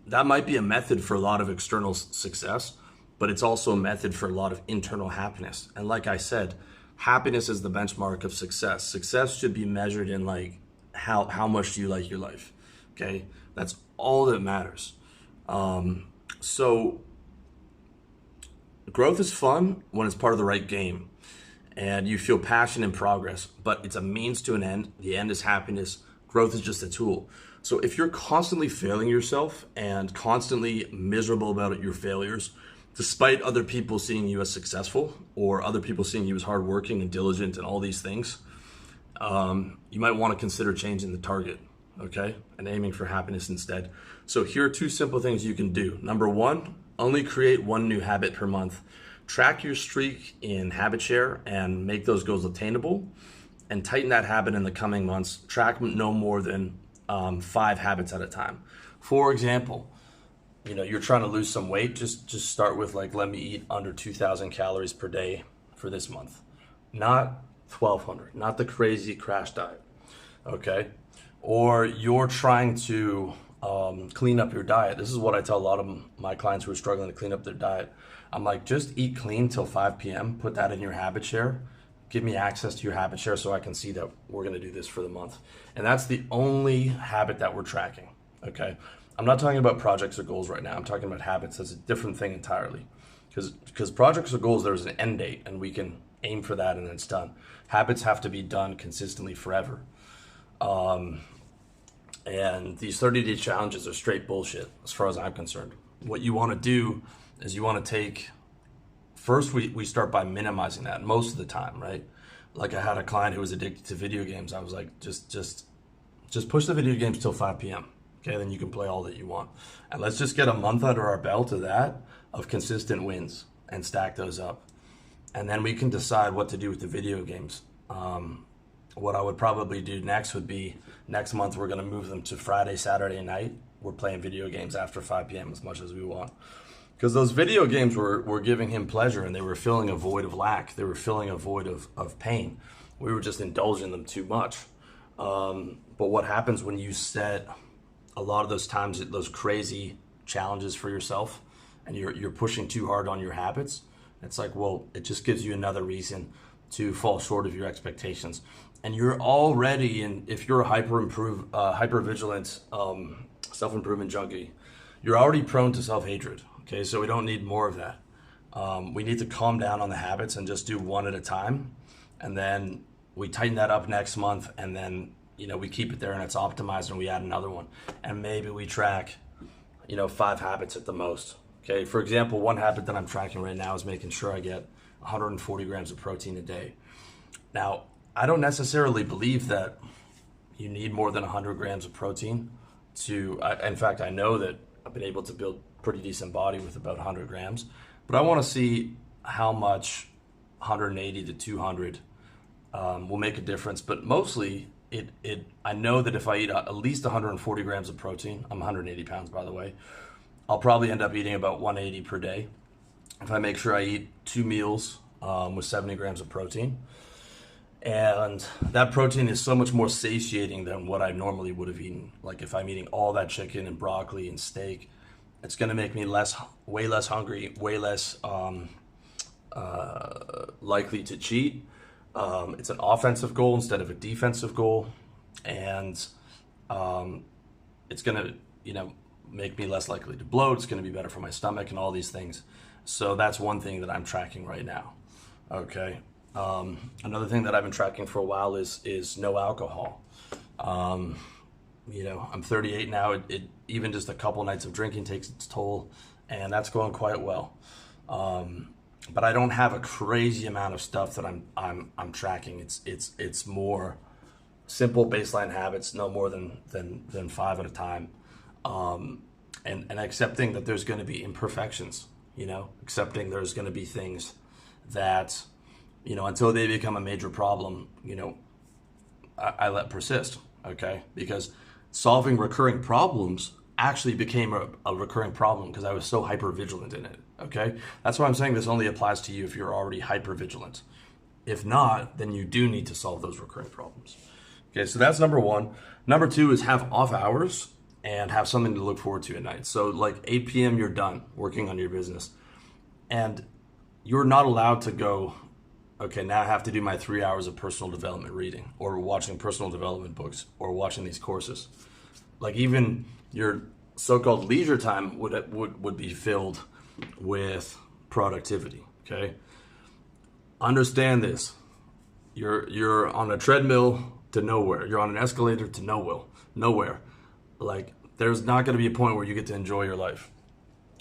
that might be a method for a lot of external success, but it's also a method for a lot of internal happiness. And like I said, happiness is the benchmark of success. Success should be measured in like how much do you like your life? Okay, that's all that matters. So growth is fun when it's part of the right game and you feel passion and progress, but it's a means to an end. The end is happiness. Growth is just a tool. So if you're constantly failing yourself and constantly miserable about your failures, despite other people seeing you as successful or other people seeing you as hardworking and diligent and all these things, you might want to consider changing the target, okay, and aiming for happiness instead. So here are two simple things you can do. Number one, only create one new habit per month. Track your streak in habit share and make those goals attainable, and tighten that habit in the coming months. Track no more than 5 habits at a time. For example, you're trying to lose some weight, just start with like, let me eat under 2,000 calories per day for this month. Not 1,200, not the crazy crash diet, okay? Or you're trying to clean up your diet. This is what I tell a lot of my clients who are struggling to clean up their diet. I'm like, just eat clean till 5 p.m., put that in your habit share, give me access to your habit share so I can see that we're gonna do this for the month. And that's the only habit that we're tracking, okay? I'm not talking about projects or goals right now. I'm talking about habits. That's a different thing entirely. Because projects or goals, there's an end date and we can aim for that and it's done. Habits have to be done consistently forever. And these 30-day challenges are straight bullshit as far as I'm concerned. What you want to do is you want to take, first we start by minimizing that most of the time, right? Like I had a client who was addicted to video games. I was like, just push the video games till 5 p.m. Okay, then you can play all that you want. And let's just get a month under our belt of that, of consistent wins, and stack those up. And then we can decide what to do with the video games. What I would probably do next would be, next month we're gonna move them to Friday, Saturday night. We're playing video games after 5 p.m. as much as we want. Because those video games were giving him pleasure and they were filling a void of lack. They were filling a void of pain. We were just indulging them too much. But what happens when you set a lot of those times, those crazy challenges for yourself, and you're pushing too hard on your habits, it's like, well, it just gives you another reason to fall short of your expectations. And you're already if you're a hyper vigilant self-improvement junkie, you're already prone to self-hatred. Okay, so we don't need more of that. We need to calm down on the habits and just do one at a time, and then we tighten that up next month, and then we keep it there and it's optimized and we add another one. And maybe we track, 5 habits at the most. Okay, for example, one habit that I'm tracking right now is making sure I get 140 grams of protein a day. Now, I don't necessarily believe that you need more than 100 grams of protein in fact, I know that I've been able to build pretty decent body with about 100 grams, but I want to see how much 180 to 200 will make a difference. But mostly, I know that if I eat at least 140 grams of protein, I'm 180 pounds by the way, I'll probably end up eating about 180 per day. If I make sure I eat 2 meals with 70 grams of protein, and that protein is so much more satiating than what I normally would have eaten. Like if I'm eating all that chicken and broccoli and steak, it's gonna make me way less hungry, way less likely to cheat. It's an offensive goal instead of a defensive goal, and it's gonna, make me less likely to bloat. It's gonna be better for my stomach and all these things. So that's one thing that I'm tracking right now. Okay. Another thing that I've been tracking for a while is no alcohol. I'm 38 now. It even just a couple nights of drinking takes its toll, and that's going quite well. But I don't have a crazy amount of stuff that I'm tracking. It's more simple baseline habits, no more than 5 at a time, and accepting that there's going to be imperfections. Accepting there's going to be things that, until they become a major problem, I let persist, okay? Because solving recurring problems actually became a recurring problem because I was so hyper vigilant in it, okay? That's why I'm saying this only applies to you if you're already hyper vigilant. If not, then you do need to solve those recurring problems. Okay, so that's number one. Number two is have off hours and have something to look forward to at night. So like 8 p.m. you're done working on your business, and you're not allowed to go, okay, now I have to do my 3 hours of personal development reading or watching personal development books or watching these courses. Like even your so-called leisure time would be filled with productivity, okay? Understand this. You're on a treadmill to nowhere. You're on an escalator to nowhere. Like there's not going to be a point where you get to enjoy your life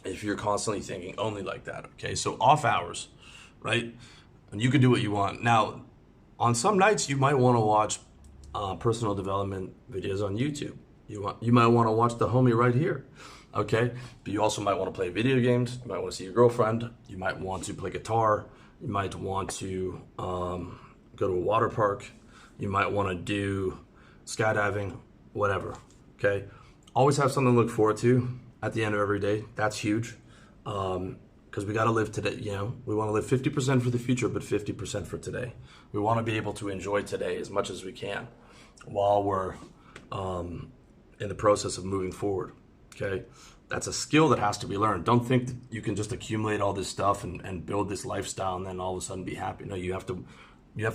if you're constantly thinking only like that, okay? So off hours, right? And you can do what you want. Now, on some nights you might want to watch personal development videos on YouTube. You might want to watch the homie right here, okay? But you also might want to play video games. You might want to see your girlfriend. You might want to play guitar. You might want to go to a water park. You might want to do skydiving, whatever, okay? Always have something to look forward to at the end of every day. That's huge, because we got to live today. You know, we want to live 50% for the future, but 50% for today. We want to be able to enjoy today as much as we can while we're in the process of moving forward, okay? That's a skill that has to be learned. Don't think that you can just accumulate all this stuff and build this lifestyle and then all of a sudden be happy. No, you have to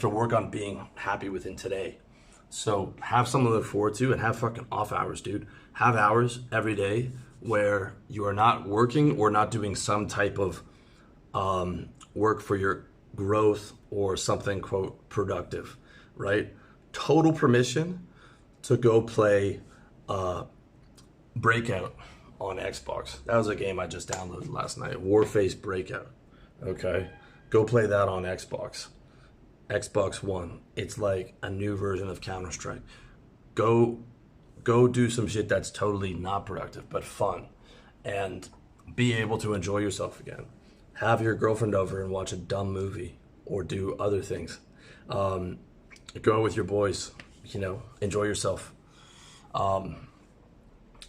work on being happy within today. So have something to look forward to and have fucking off hours, dude. Have hours every day where you are not working or not doing some type of work for your growth or something, quote, productive, right? Total permission to go play Breakout on Xbox. That was a game I just downloaded last night. Warface Breakout. Okay, go play that on Xbox One. It's like a new version of Counter-Strike. Go do some shit that's totally not productive but fun, and be able to enjoy yourself again. Have your girlfriend over and watch a dumb movie or do other things. Go with your boys, you know, enjoy yourself.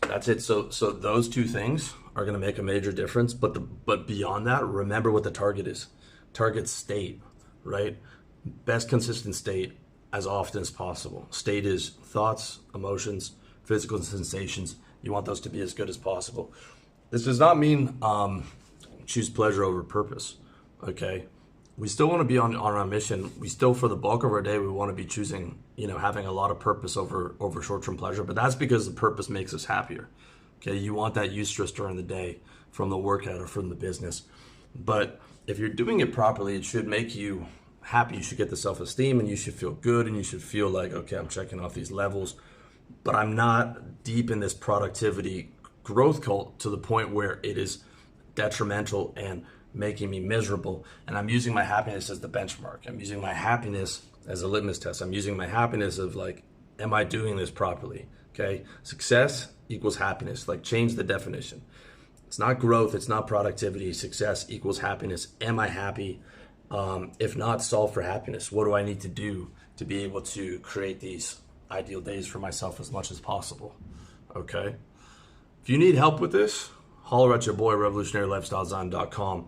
That's it. So those two things are going to make a major difference. But beyond that, remember what the target is. Target state, right? Best consistent state as often as possible. State is thoughts, emotions, physical sensations. You want those to be as good as possible. This does not mean choose pleasure over purpose, okay? We still want to be on our mission. We still, for the bulk of our day, we want to be choosing, you know, having a lot of purpose over short-term pleasure, but that's because the purpose makes us happier, okay? You want that eustress during the day from the workout or from the business. But if you're doing it properly, it should make you happy. You should get the self-esteem and you should feel good and you should feel like, okay, I'm checking off these levels, but I'm not deep in this productivity growth cult to the point where it is detrimental and making me miserable, and I'm using my happiness as the benchmark. I'm using my happiness as a litmus test. I'm using my happiness of like, am I doing this properly? Okay, success equals happiness. Like, change the definition. It's not growth, it's not productivity. Success equals happiness. Am I happy? If not, solve for happiness. What do I need to do to be able to create these ideal days for myself as much as possible? Okay, if you need help with this, holler at your boy, revolutionarylifestyledesign.com/coaching.